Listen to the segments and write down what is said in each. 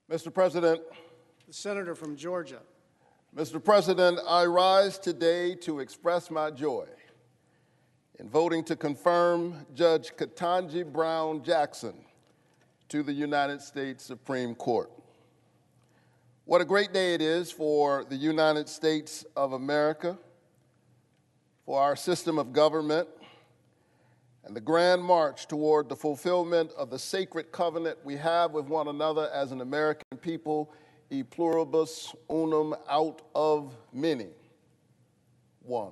Mr. President, The senator from Georgia. Mr. President, I rise today to express my joy in voting to confirm Judge Ketanji Brown Jackson to the United States Supreme Court. What a great day it is for the United States of America, for our system of government, and the grand march toward the fulfillment of the sacred covenant we have with one another as an American people, e pluribus unum, out of many, one.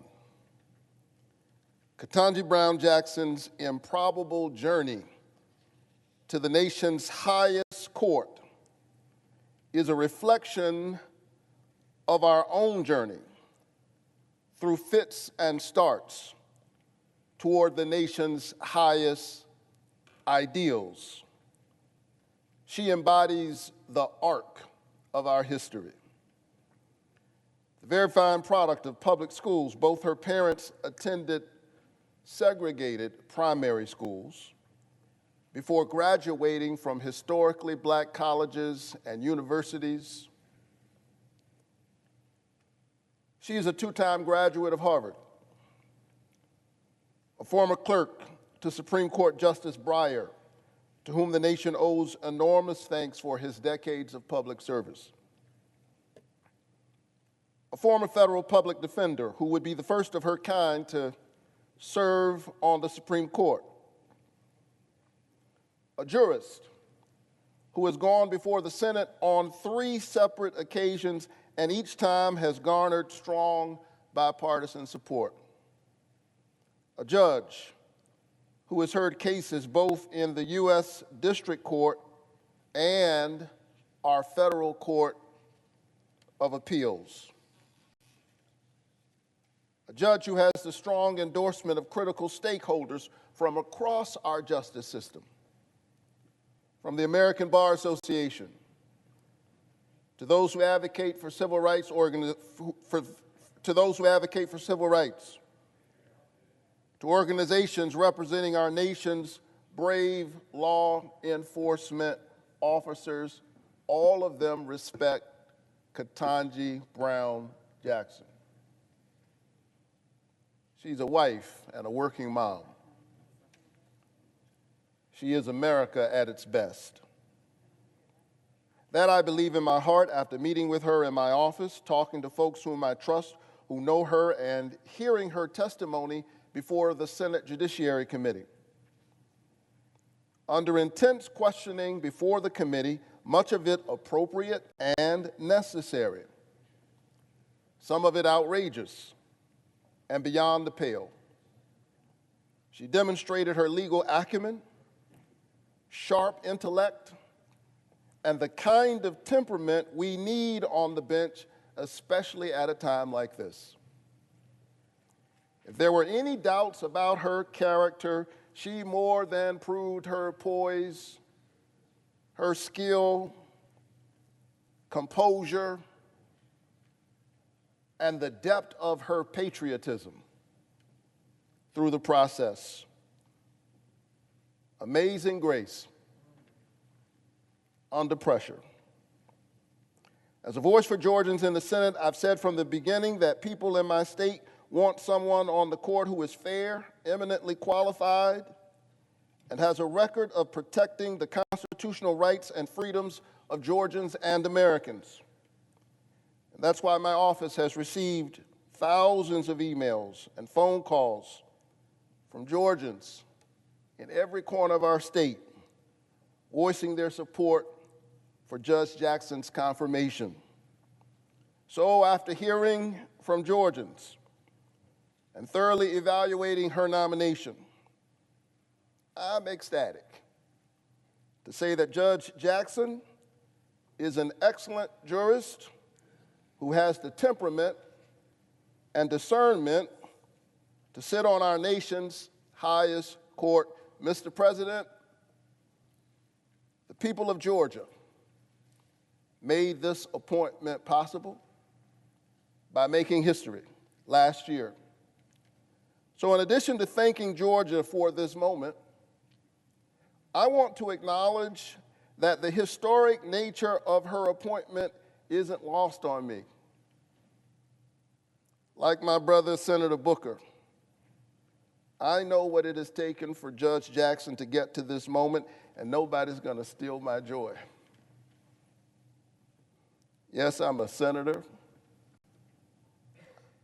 Ketanji Brown Jackson's improbable journey to the nation's highest court is a reflection of our own journey through fits and starts toward the nation's highest ideals. She embodies the arc of our history. The very fine product of public schools. Both her parents attended segregated primary schools before graduating from historically black colleges and universities. She is a two-time graduate of Harvard, a former clerk to Supreme Court Justice Breyer, to whom the nation owes enormous thanks for his decades of public service. A former federal public defender who would be the first of her kind to serve on the Supreme Court. A jurist who has gone before the Senate on 3 separate occasions and each time has garnered strong bipartisan support. A judge who has heard cases both in the U.S. District Court and our Federal Court of Appeals. A judge who has the strong endorsement of critical stakeholders from across our justice system, from the American Bar Association, to those who advocate for civil rights, to organizations representing our nation's brave law enforcement officers. All of them respect Ketanji Brown Jackson. She's a wife and a working mom. She is America at its best. That I believe in my heart after meeting with her in my office, talking to folks whom I trust, who know her, and hearing her testimony before the Senate Judiciary Committee. Under intense questioning before the committee, much of it appropriate and necessary, some of it outrageous and beyond the pale. She demonstrated her legal acumen, sharp intellect, and the kind of temperament we need on the bench, especially at a time like this. If there were any doubts about her character, she more than proved her poise, her skill, composure, and the depth of her patriotism through the process. Amazing grace under pressure. As a voice for Georgians in the Senate, I've said from the beginning that people in my state want someone on the court who is fair, eminently qualified, and has a record of protecting the constitutional rights and freedoms of Georgians and Americans. And that's why my office has received thousands of emails and phone calls from Georgians in every corner of our state, voicing their support for Judge Jackson's confirmation. So after hearing from Georgians and thoroughly evaluating her nomination, I'm ecstatic to say that Judge Jackson is an excellent jurist who has the temperament and discernment to sit on our nation's highest court. Mr. President, the people of Georgia made this appointment possible by making history last year. So in addition to thanking Georgia for this moment, I want to acknowledge that the historic nature of her appointment isn't lost on me. Like my brother, Senator Booker, I know what it has taken for Judge Jackson to get to this moment, and nobody's going to steal my joy. Yes, I'm a senator.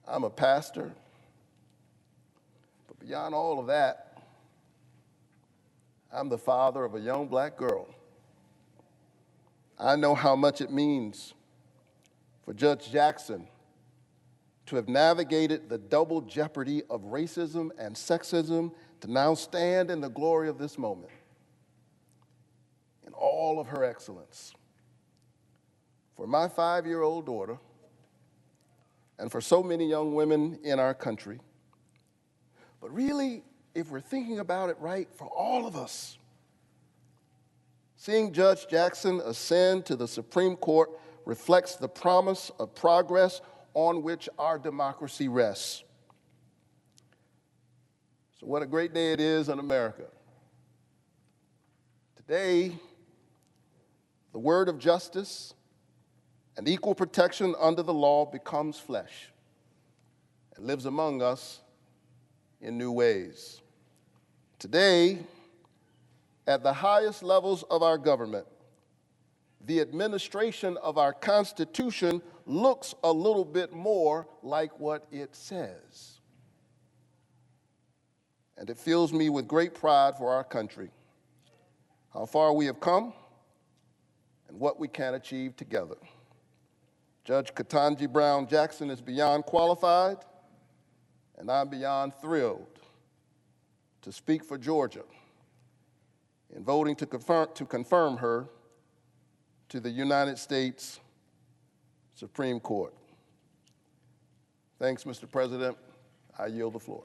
I'm a pastor. But beyond all of that, I'm the father of a young black girl. I know how much it means for Judge Jackson to have navigated the double jeopardy of racism and sexism to now stand in the glory of this moment in all of her excellence. For my 5-year-old daughter, and for so many young women in our country, but really, if we're thinking about it right, for all of us, seeing Judge Jackson ascend to the Supreme Court reflects the promise of progress on which our democracy rests. So what a great day it is in America. Today, the word of justice and equal protection under the law becomes flesh and lives among us in new ways. Today, at the highest levels of our government, the administration of our Constitution looks a little bit more like what it says. And it fills me with great pride for our country, how far we have come, and what we can achieve together. Judge Ketanji Brown Jackson is beyond qualified, and I'm beyond thrilled to speak for Georgia in voting to confirm her to the United States Supreme Court. Thanks, Mr. President. I yield the floor.